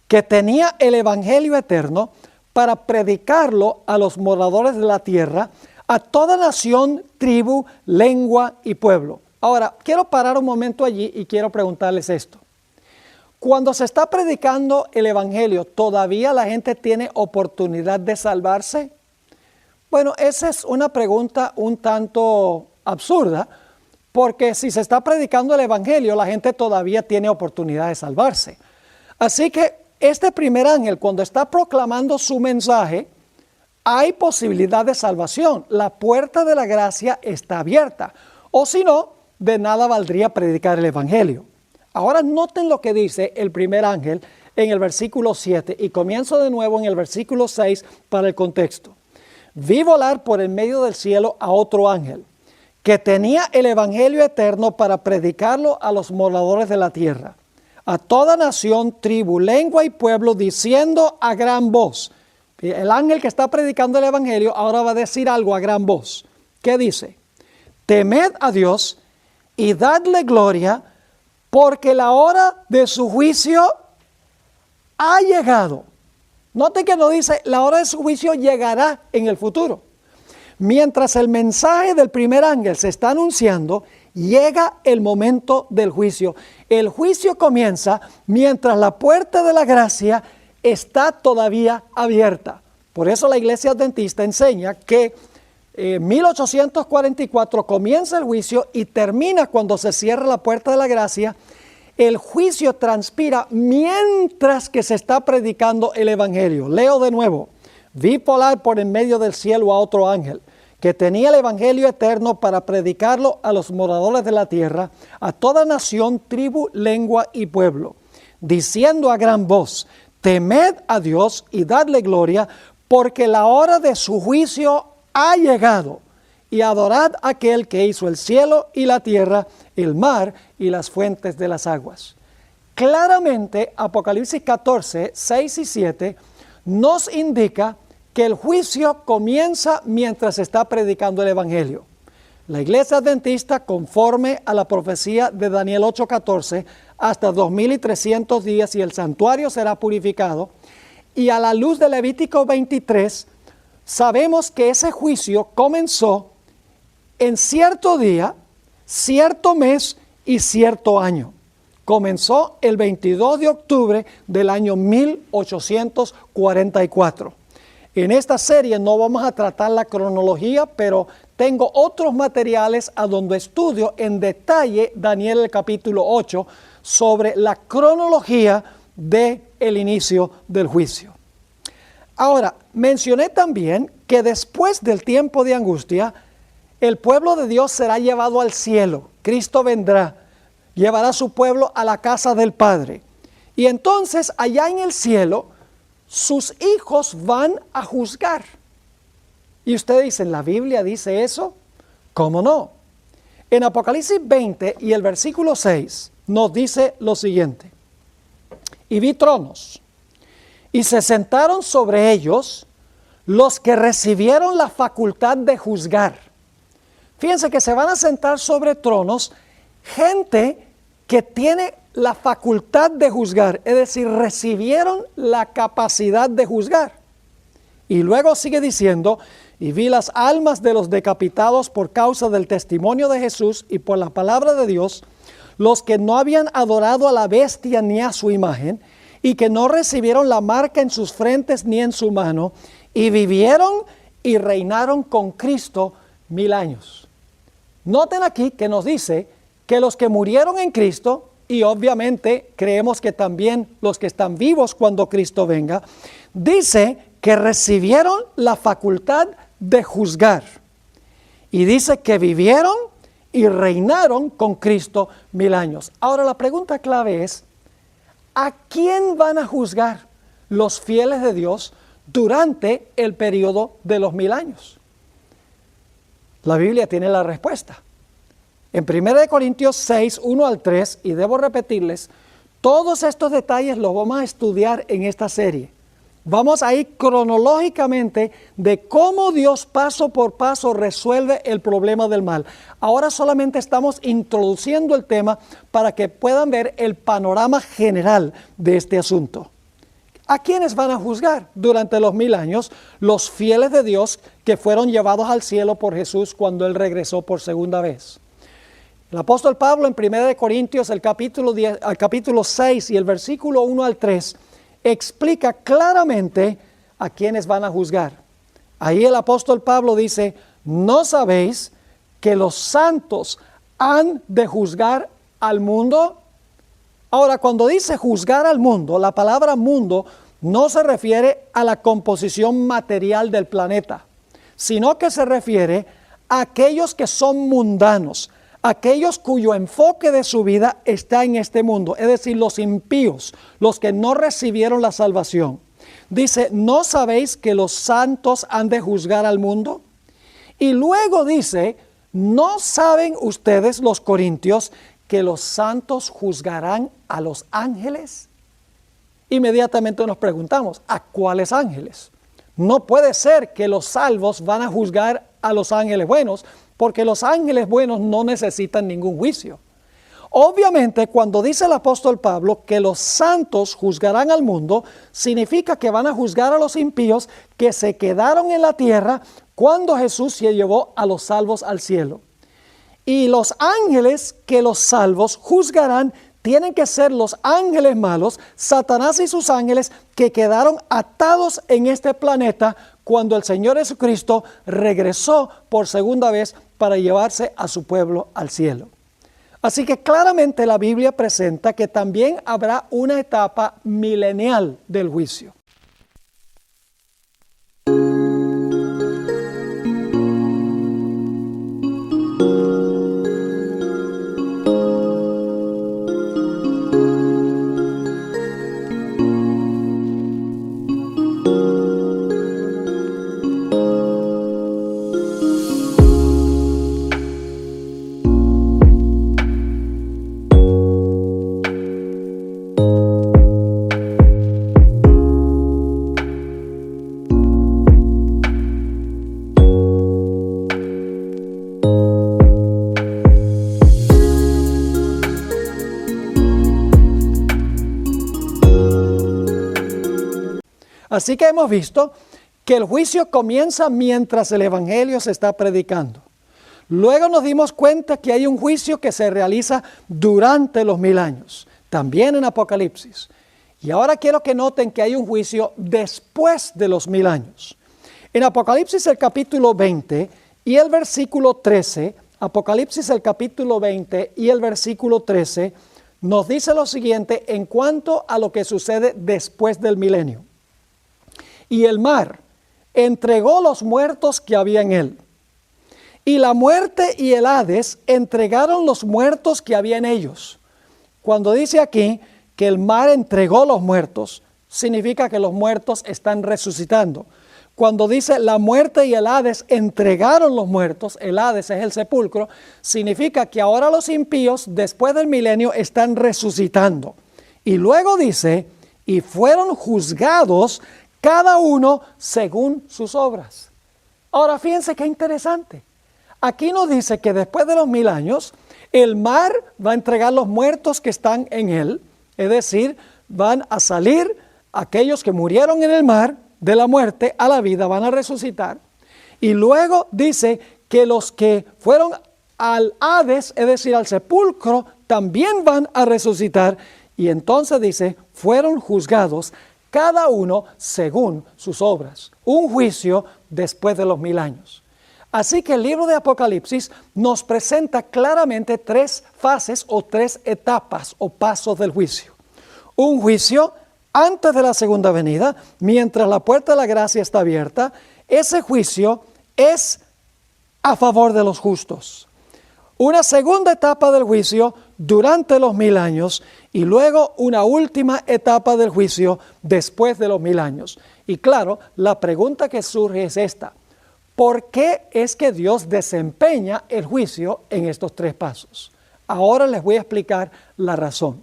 que tenía el evangelio eterno para predicarlo a los moradores de la tierra, a toda nación, tribu, lengua y pueblo. Ahora, quiero parar un momento allí y quiero preguntarles esto. Cuando se está predicando el evangelio, ¿todavía la gente tiene oportunidad de salvarse? Bueno, esa es una pregunta un tanto absurda, porque si se está predicando el evangelio, la gente todavía tiene oportunidad de salvarse. Así que este primer ángel, cuando está proclamando su mensaje, hay posibilidad de salvación. La puerta de la gracia está abierta. O si no, de nada valdría predicar el evangelio. Ahora noten lo que dice el primer ángel en el versículo 7 y comienzo de nuevo en el versículo 6 para el contexto. Vi volar por el medio del cielo a otro ángel que tenía el evangelio eterno para predicarlo a los moradores de la tierra, a toda nación, tribu, lengua y pueblo, diciendo a gran voz. El ángel que está predicando el evangelio ahora va a decir algo a gran voz. ¿Qué dice? Temed a Dios y dadle gloria, porque la hora de su juicio ha llegado. Note que no dice, la hora de su juicio llegará en el futuro. Mientras el mensaje del primer ángel se está anunciando, llega el momento del juicio. El juicio comienza mientras la puerta de la gracia está todavía abierta. Por eso la Iglesia Adventista enseña que en 1844 comienza el juicio y termina cuando se cierra la puerta de la gracia. El juicio transpira mientras que se está predicando el Evangelio. Leo de nuevo. Vi volar por en medio del cielo a otro ángel, que tenía el Evangelio eterno para predicarlo a los moradores de la tierra, a toda nación, tribu, lengua y pueblo, diciendo a gran voz, temed a Dios y dadle gloria, porque la hora de su juicio ha llegado, y adorad a aquel que hizo el cielo y la tierra, el mar y las fuentes de las aguas. Claramente, Apocalipsis 14, 6 y 7 nos indica que el juicio comienza mientras se está predicando el Evangelio. La Iglesia Adventista, conforme a la profecía de Daniel 8:14, hasta 2300 días y el santuario será purificado, y a la luz de Levítico 23, sabemos que ese juicio comenzó en cierto día, cierto mes y cierto año. Comenzó el 22 de octubre del año 1844. En esta serie no vamos a tratar la cronología, pero tengo otros materiales a donde estudio en detalle Daniel el capítulo 8 sobre la cronología del inicio del juicio. Ahora, mencioné también que después del tiempo de angustia, el pueblo de Dios será llevado al cielo. Cristo vendrá, llevará a su pueblo a la casa del Padre. Y entonces allá en el cielo, sus hijos van a juzgar. Y ustedes dicen, ¿la Biblia dice eso? ¿Cómo no? En Apocalipsis 20 y el versículo 6 nos dice lo siguiente. Y vi tronos, y se sentaron sobre ellos los que recibieron la facultad de juzgar. Fíjense que se van a sentar sobre tronos gente que tiene la facultad de juzgar, es decir, recibieron la capacidad de juzgar. Y luego sigue diciendo, y vi las almas de los decapitados por causa del testimonio de Jesús y por la palabra de Dios, los que no habían adorado a la bestia ni a su imagen, y que no recibieron la marca en sus frentes ni en su mano, y vivieron y reinaron con Cristo 1000 años. Noten aquí que nos dice que los que murieron en Cristo, y obviamente creemos que también los que están vivos cuando Cristo venga, dice que recibieron la facultad de juzgar. Y dice que vivieron y reinaron con Cristo 1000 años. Ahora la pregunta clave es, ¿a quién van a juzgar los fieles de Dios durante el periodo de los 1000 años? La Biblia tiene la respuesta. En 1 Corintios 6, 1 al 3, y debo repetirles, todos estos detalles los vamos a estudiar en esta serie. Vamos a ir cronológicamente de cómo Dios paso por paso resuelve el problema del mal. Ahora solamente estamos introduciendo el tema para que puedan ver el panorama general de este asunto. ¿A quiénes van a juzgar durante los 1000 años? Los fieles de Dios que fueron llevados al cielo por Jesús cuando Él regresó por segunda vez. El apóstol Pablo en 1 Corintios, el capítulo 6 y el versículo 1 al 3, explica claramente a quiénes van a juzgar. Ahí el apóstol Pablo dice, ¿no sabéis que los santos han de juzgar al mundo? Ahora, cuando dice juzgar al mundo, la palabra mundo no se refiere a la composición material del planeta, sino que se refiere a aquellos que son mundanos, aquellos cuyo enfoque de su vida está en este mundo, es decir, los impíos, los que no recibieron la salvación. Dice, ¿no sabéis que los santos han de juzgar al mundo? Y luego dice, ¿no saben ustedes, los corintios, que los santos juzgarán a los ángeles? Inmediatamente nos preguntamos, ¿a cuáles ángeles? No puede ser que los salvos van a juzgar a los ángeles buenos, porque los ángeles buenos no necesitan ningún juicio. Obviamente, cuando dice el apóstol Pablo que los santos juzgarán al mundo, significa que van a juzgar a los impíos que se quedaron en la tierra cuando Jesús se llevó a los salvos al cielo. Y los ángeles que los salvos juzgarán tienen que ser los ángeles malos, Satanás y sus ángeles que quedaron atados en este planeta cuando el Señor Jesucristo regresó por segunda vez para llevarse a su pueblo al cielo. Así que claramente la Biblia presenta que también habrá una etapa milenial del juicio. Así que hemos visto que el juicio comienza mientras el evangelio se está predicando. Luego nos dimos cuenta que hay un juicio que se realiza durante los 1000 años, también en Apocalipsis. Y ahora quiero que noten que hay un juicio después de los 1000 años. En Apocalipsis el capítulo 20 y el versículo 13, Apocalipsis el capítulo 20 y el versículo 13, nos dice lo siguiente en cuanto a lo que sucede después del milenio. Y el mar entregó los muertos que había en él. Y la muerte y el Hades entregaron los muertos que había en ellos. Cuando dice aquí que el mar entregó los muertos, significa que los muertos están resucitando. Cuando dice la muerte y el Hades entregaron los muertos, el Hades es el sepulcro, significa que ahora los impíos después del milenio están resucitando. Y luego dice, y fueron juzgados cada uno según sus obras. Ahora fíjense qué interesante. Aquí nos dice que después de los 1000 años, el mar va a entregar los muertos que están en él. Es decir, van a salir aquellos que murieron en el mar de la muerte a la vida, van a resucitar. Y luego dice que los que fueron al Hades, es decir, al sepulcro, también van a resucitar. Y entonces dice, fueron juzgados cada uno según sus obras. Un juicio después de los 1000 años. Así que el libro de Apocalipsis nos presenta claramente 3 fases o 3 etapas o pasos del juicio. Un juicio antes de la segunda venida, mientras la puerta de la gracia está abierta. Ese juicio es a favor de los justos. Una segunda etapa del juicio durante los 1000 años y luego una última etapa del juicio después de los 1000 años. Y claro, la pregunta que surge es esta: ¿por qué es que Dios desempeña el juicio en estos 3 pasos? Ahora les voy a explicar la razón.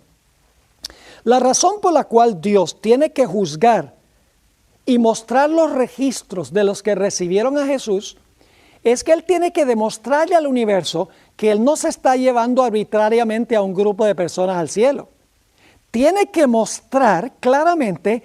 La razón por la cual Dios tiene que juzgar y mostrar los registros de los que recibieron a Jesús es que Él tiene que demostrarle al universo que Él no se está llevando arbitrariamente a un grupo de personas al cielo. Tiene que mostrar claramente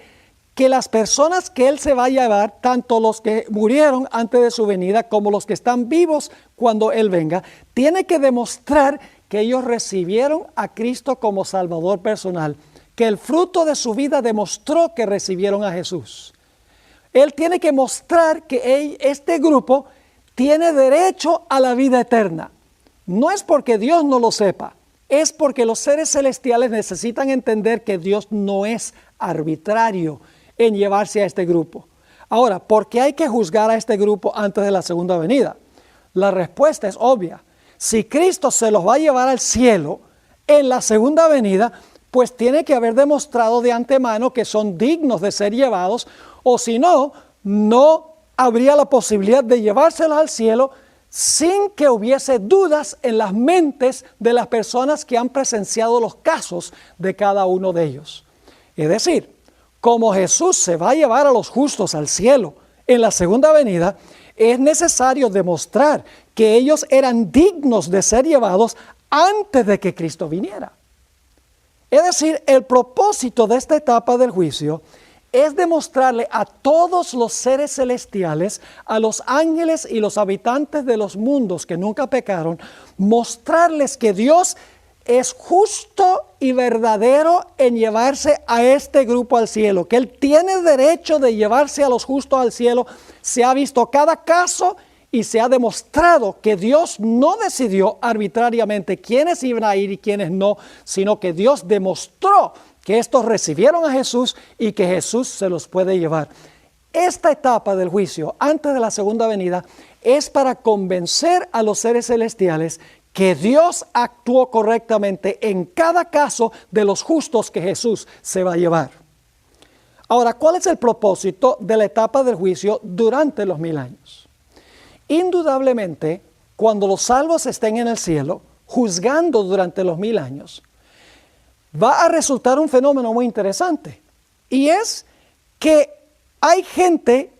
que las personas que Él se va a llevar, tanto los que murieron antes de su venida como los que están vivos cuando Él venga, tiene que demostrar que ellos recibieron a Cristo como Salvador personal, que el fruto de su vida demostró que recibieron a Jesús. Él tiene que mostrar que este grupo tiene derecho a la vida eterna. No es porque Dios no lo sepa, es porque los seres celestiales necesitan entender que Dios no es arbitrario en llevarse a este grupo. Ahora, ¿por qué hay que juzgar a este grupo antes de la segunda venida? La respuesta es obvia. Si Cristo se los va a llevar al cielo en la segunda venida, pues tiene que haber demostrado de antemano que son dignos de ser llevados, o si no, no habría la posibilidad de llevárselos al cielo sin que hubiese dudas en las mentes de las personas que han presenciado los casos de cada uno de ellos. Es decir, como Jesús se va a llevar a los justos al cielo en la segunda venida, es necesario demostrar que ellos eran dignos de ser llevados antes de que Cristo viniera. Es decir, el propósito de esta etapa del juicio es demostrarle a todos los seres celestiales, a los ángeles y los habitantes de los mundos que nunca pecaron, mostrarles que Dios es justo y verdadero en llevarse a este grupo al cielo, que Él tiene derecho de llevarse a los justos al cielo. Se ha visto cada caso y se ha demostrado que Dios no decidió arbitrariamente quiénes iban a ir y quiénes no, sino que Dios demostró que estos recibieron a Jesús y que Jesús se los puede llevar. Esta etapa del juicio, antes de la segunda venida, es para convencer a los seres celestiales que Dios actuó correctamente en cada caso de los justos que Jesús se va a llevar. Ahora, ¿cuál es el propósito de la etapa del juicio durante los 1000 años? Indudablemente, cuando los salvos estén en el cielo, juzgando durante los 1000 años, va a resultar un fenómeno muy interesante. Y es que hay gente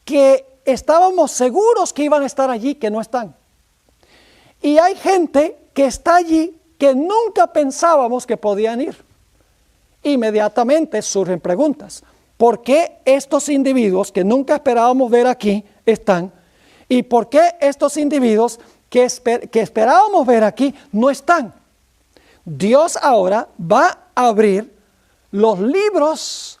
que estábamos seguros que iban a estar allí, que no están. Y hay gente que está allí que nunca pensábamos que podían ir. Inmediatamente surgen preguntas. ¿Por qué estos individuos que nunca esperábamos ver aquí están? ¿Y por qué estos individuos que esperábamos ver aquí no están? Dios ahora va a abrir los libros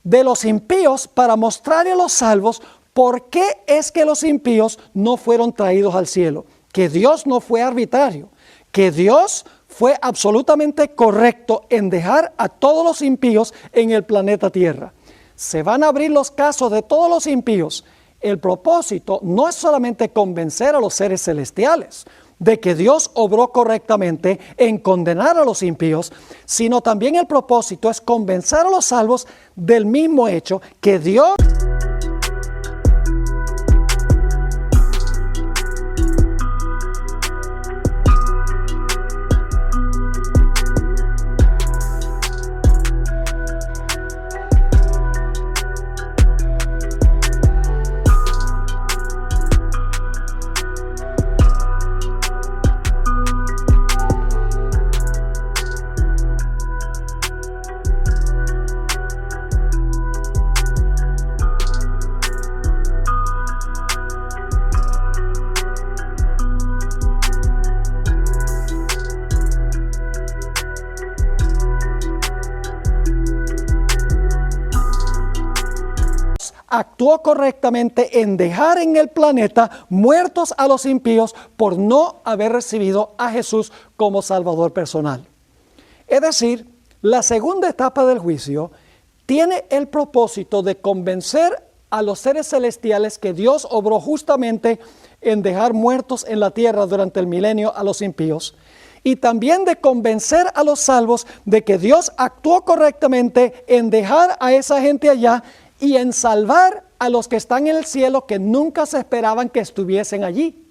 de los impíos para mostrarle a los salvos por qué es que los impíos no fueron traídos al cielo. Que Dios no fue arbitrario, que Dios fue absolutamente correcto en dejar a todos los impíos en el planeta Tierra. Se van a abrir los casos de todos los impíos. El propósito no es solamente convencer a los seres celestiales de que Dios obró correctamente en condenar a los impíos, sino también el propósito es convencer a los salvos del mismo hecho que Dios actuó correctamente en dejar en el planeta muertos a los impíos por no haber recibido a Jesús como Salvador personal. Es decir, la segunda etapa del juicio tiene el propósito de convencer a los seres celestiales que Dios obró justamente en dejar muertos en la tierra durante el milenio a los impíos, y también de convencer a los salvos de que Dios actuó correctamente en dejar a esa gente allá y en salvar a los que están en el cielo que nunca se esperaban que estuviesen allí.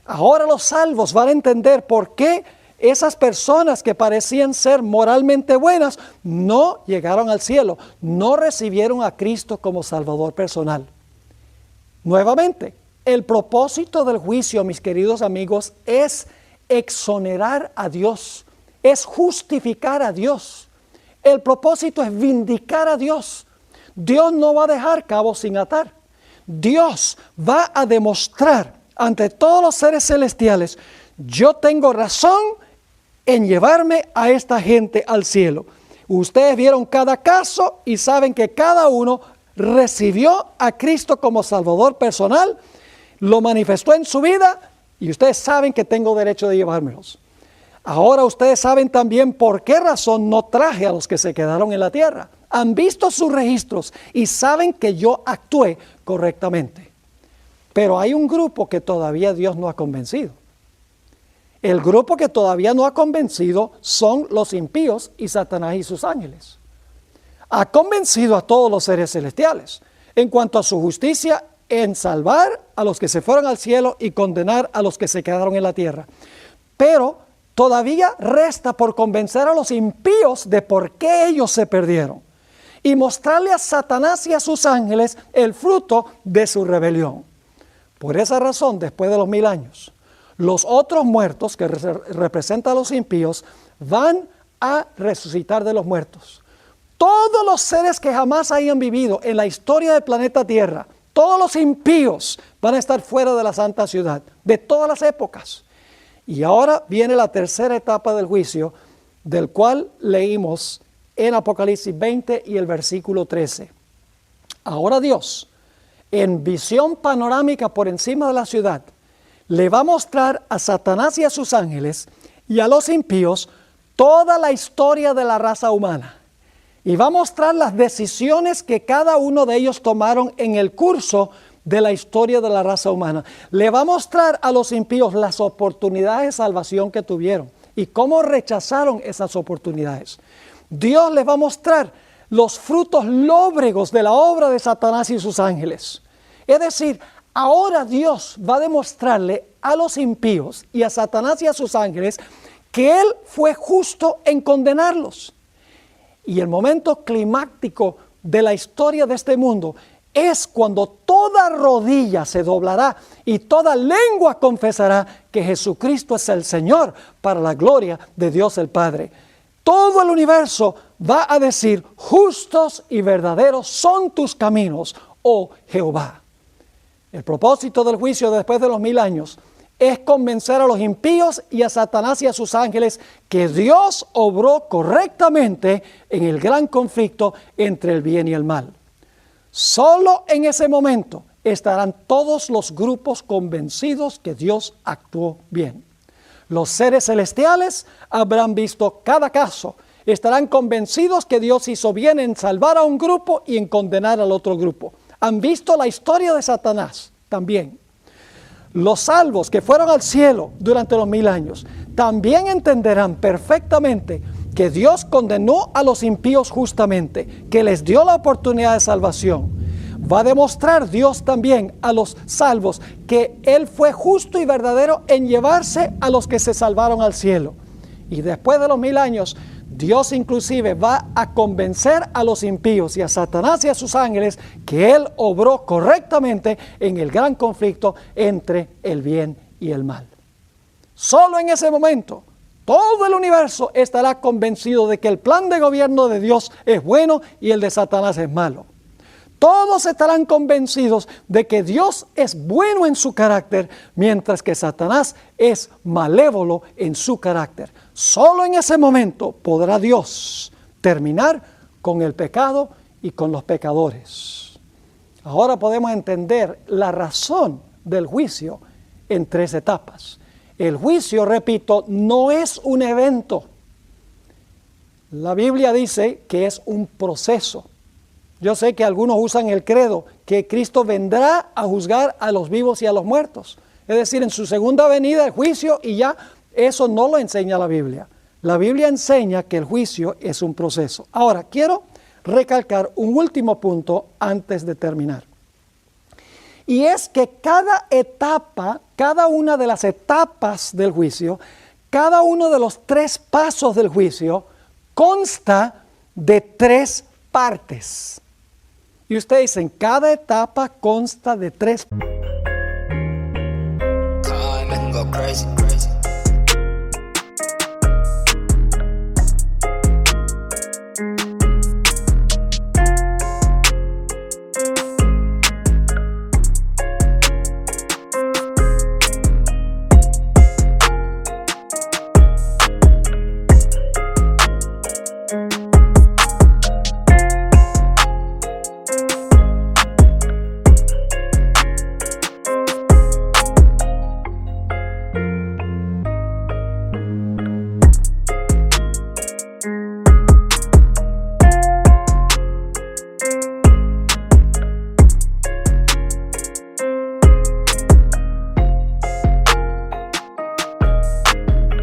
Ahora los salvos van a entender por qué esas personas que parecían ser moralmente buenas no llegaron al cielo, no recibieron a Cristo como Salvador personal. Nuevamente, el propósito del juicio, mis queridos amigos, es exonerar a Dios, es justificar a Dios. El propósito es vindicar a Dios. Dios no va a dejar cabos sin atar. Dios va a demostrar ante todos los seres celestiales: yo tengo razón en llevarme a esta gente al cielo. Ustedes vieron cada caso y saben que cada uno recibió a Cristo como Salvador personal, lo manifestó en su vida y ustedes saben que tengo derecho de llevármelos. Ahora ustedes saben también por qué razón no traje a los que se quedaron en la tierra. Han visto sus registros y saben que yo actué correctamente. Pero hay un grupo que todavía Dios no ha convencido. El grupo que todavía no ha convencido son los impíos y Satanás y sus ángeles. Ha convencido a todos los seres celestiales en cuanto a su justicia en salvar a los que se fueron al cielo y condenar a los que se quedaron en la tierra. Pero todavía resta por convencer a los impíos de por qué ellos se perdieron y mostrarle a Satanás y a sus ángeles el fruto de su rebelión. Por esa razón, después de los 1000 años, los otros muertos, que representan a los impíos, van a resucitar de los muertos. Todos los seres que jamás hayan vivido en la historia del planeta Tierra, todos los impíos van a estar fuera de la santa ciudad, de todas las épocas. Y ahora viene la tercera etapa del juicio, del cual leímos en Apocalipsis 20 y el versículo 13. Ahora Dios, en visión panorámica por encima de la ciudad, le va a mostrar a Satanás y a sus ángeles y a los impíos toda la historia de la raza humana. Y va a mostrar las decisiones que cada uno de ellos tomaron en el curso de la historia de la raza humana. Le va a mostrar a los impíos las oportunidades de salvación que tuvieron y cómo rechazaron esas oportunidades. Dios les va a mostrar los frutos lóbregos de la obra de Satanás y sus ángeles. Es decir, ahora Dios va a demostrarle a los impíos y a Satanás y a sus ángeles que Él fue justo en condenarlos. Y el momento climático de la historia de este mundo es cuando toda rodilla se doblará y toda lengua confesará que Jesucristo es el Señor, para la gloria de Dios el Padre. Todo el universo va a decir: justos y verdaderos son tus caminos, oh Jehová. El propósito del juicio después de los 1000 años es convencer a los impíos y a Satanás y a sus ángeles que Dios obró correctamente en el gran conflicto entre el bien y el mal. Solo en ese momento estarán todos los grupos convencidos que Dios actuó bien. Los seres celestiales habrán visto cada caso, estarán convencidos que Dios hizo bien en salvar a un grupo y en condenar al otro grupo. Han visto la historia de Satanás también. Los salvos que fueron al cielo durante los 1000 años también entenderán perfectamente que Dios condenó a los impíos justamente, que les dio la oportunidad de salvación. Va a demostrar Dios también a los salvos que Él fue justo y verdadero en llevarse a los que se salvaron al cielo. Y después de los 1000 años, Dios inclusive va a convencer a los impíos y a Satanás y a sus ángeles que Él obró correctamente en el gran conflicto entre el bien y el mal. Solo en ese momento, todo el universo estará convencido de que el plan de gobierno de Dios es bueno y el de Satanás es malo. Todos estarán convencidos de que Dios es bueno en su carácter, mientras que Satanás es malévolo en su carácter. Solo en ese momento podrá Dios terminar con el pecado y con los pecadores. Ahora podemos entender la razón del juicio en 3 etapas. El juicio, repito, no es un evento. La Biblia dice que es un proceso. Yo sé que algunos usan el credo que Cristo vendrá a juzgar a los vivos y a los muertos. Es decir, en su segunda venida el juicio, y ya eso no lo enseña la Biblia. La Biblia enseña que el juicio es un proceso. Ahora, quiero recalcar un último punto antes de terminar. Y es que cada etapa, cada una de las etapas del juicio, cada uno de los 3 pasos del juicio consta de 3 partes. Y ustedes dicen, cada etapa consta de 3.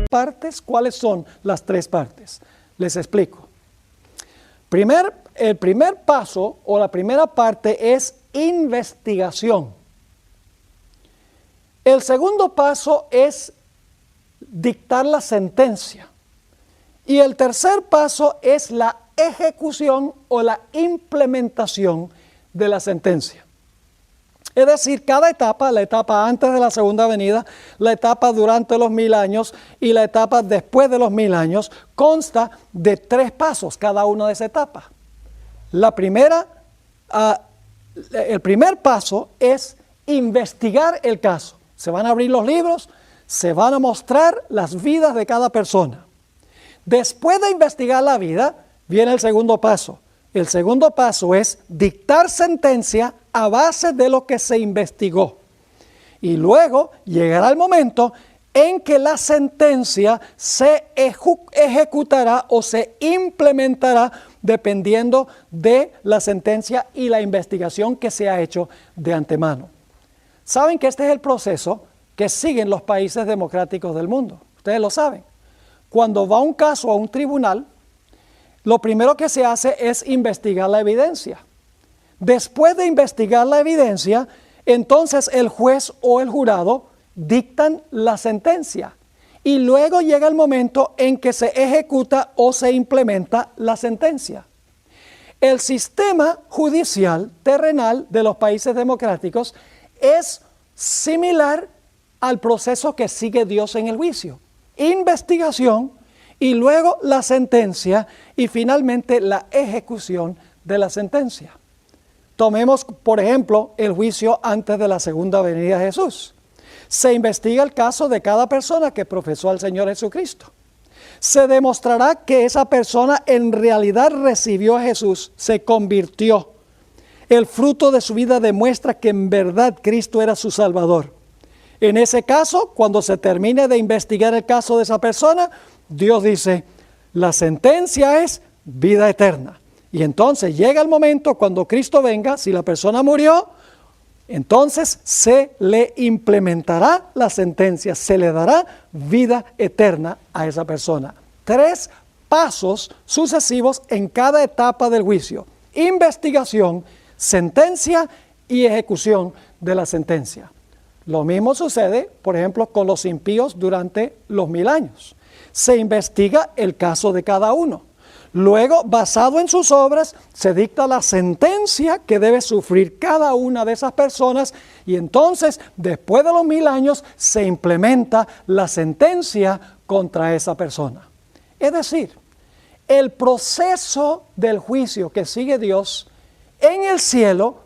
Partes. ¿Cuáles son las 3 partes? Les explico. El primer paso o la primera parte es investigación. El segundo paso es dictar la sentencia. Y el tercer paso es la ejecución o la implementación de la sentencia. Es decir, cada etapa, la etapa antes de la segunda venida, la etapa durante los 1000 años y la etapa después de los 1000 años, consta de 3 pasos cada una de esas etapas. El primer paso es investigar el caso. Se van a abrir los libros, se van a mostrar las vidas de cada persona. Después de investigar la vida, viene el segundo paso. El segundo paso es dictar sentencia a base de lo que se investigó. Y luego llegará el momento en que la sentencia se ejecutará o se implementará dependiendo de la sentencia y la investigación que se ha hecho de antemano. Saben que este es el proceso que siguen los países democráticos del mundo. Ustedes lo saben. Cuando va un caso a un tribunal, lo primero que se hace es investigar la evidencia. Después de investigar la evidencia, entonces el juez o el jurado dictan la sentencia. Y luego llega el momento en que se ejecuta o se implementa la sentencia. El sistema judicial terrenal de los países democráticos es similar al proceso que sigue Dios en el juicio. Investigación y luego la sentencia y finalmente la ejecución de la sentencia. Tomemos, por ejemplo, el juicio antes de la segunda venida de Jesús. Se investiga el caso de cada persona que profesó al Señor Jesucristo. Se demostrará que esa persona en realidad recibió a Jesús, se convirtió. El fruto de su vida demuestra que en verdad Cristo era su Salvador. En ese caso, cuando se termine de investigar el caso de esa persona, Dios dice, la sentencia es vida eterna. Y entonces llega el momento cuando Cristo venga, si la persona murió, entonces se le implementará la sentencia, se le dará vida eterna a esa persona. 3 pasos sucesivos en cada etapa del juicio: investigación, sentencia y ejecución de la sentencia. Lo mismo sucede, por ejemplo, con los impíos durante los 1000 años. Se investiga el caso de cada uno. Luego, basado en sus obras, se dicta la sentencia que debe sufrir cada una de esas personas y entonces, después de los 1000 años, se implementa la sentencia contra esa persona. Es decir, el proceso del juicio que sigue Dios en el cielo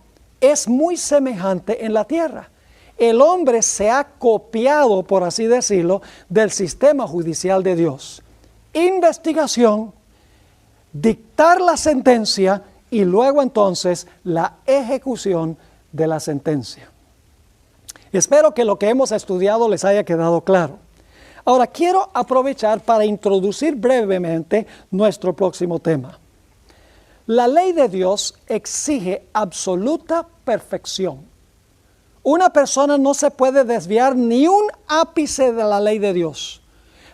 es muy semejante en la tierra. El hombre se ha copiado, por así decirlo, del sistema judicial de Dios. Investigación, dictar la sentencia y luego entonces la ejecución de la sentencia. Espero que lo que hemos estudiado les haya quedado claro. Ahora quiero aprovechar para introducir brevemente nuestro próximo tema. La ley de Dios exige absoluta perfección. Una persona no se puede desviar ni un ápice de la ley de Dios.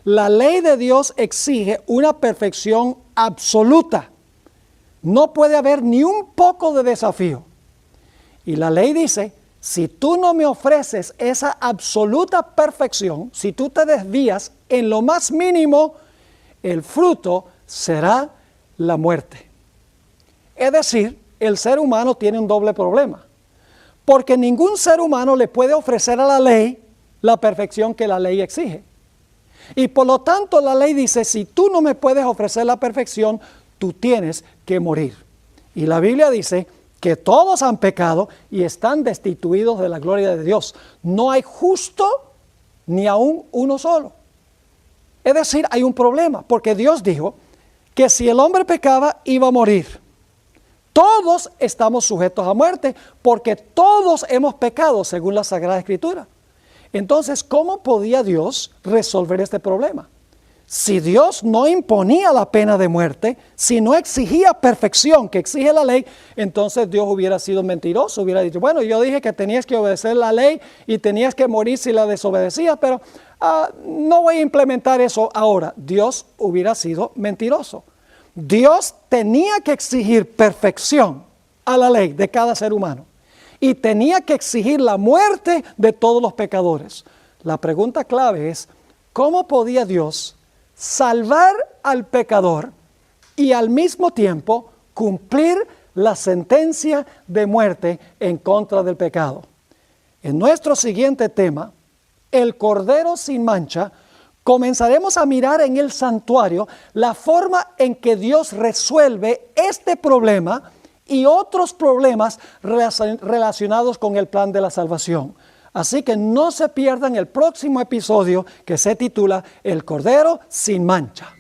La ley de Dios exige una perfección absoluta. No puede haber ni un poco de desafío. Y la ley dice, si tú no me ofreces esa absoluta perfección, si tú te desvías en lo más mínimo, el fruto será la muerte. Es decir, el ser humano tiene un doble problema. Porque ningún ser humano le puede ofrecer a la ley la perfección que la ley exige. Y por lo tanto la ley dice, si tú no me puedes ofrecer la perfección, tú tienes que morir. Y la Biblia dice que todos han pecado y están destituidos de la gloria de Dios. No hay justo ni aún uno solo. Es decir, hay un problema, porque Dios dijo que si el hombre pecaba, iba a morir. Todos estamos sujetos a muerte porque todos hemos pecado según la Sagrada Escritura. Entonces, ¿cómo podía Dios resolver este problema? Si Dios no imponía la pena de muerte, si no exigía perfección que exige la ley, entonces Dios hubiera sido mentiroso, hubiera dicho, bueno, yo dije que tenías que obedecer la ley y tenías que morir si la desobedecías, pero no voy a implementar eso ahora. Dios hubiera sido mentiroso. Dios tenía que exigir perfección a la ley de cada ser humano y tenía que exigir la muerte de todos los pecadores. La pregunta clave es, ¿cómo podía Dios salvar al pecador y al mismo tiempo cumplir la sentencia de muerte en contra del pecado? En nuestro siguiente tema, el Cordero sin mancha, comenzaremos a mirar en el santuario la forma en que Dios resuelve este problema y otros problemas relacionados con el plan de la salvación. Así que no se pierdan el próximo episodio que se titula El Cordero sin mancha.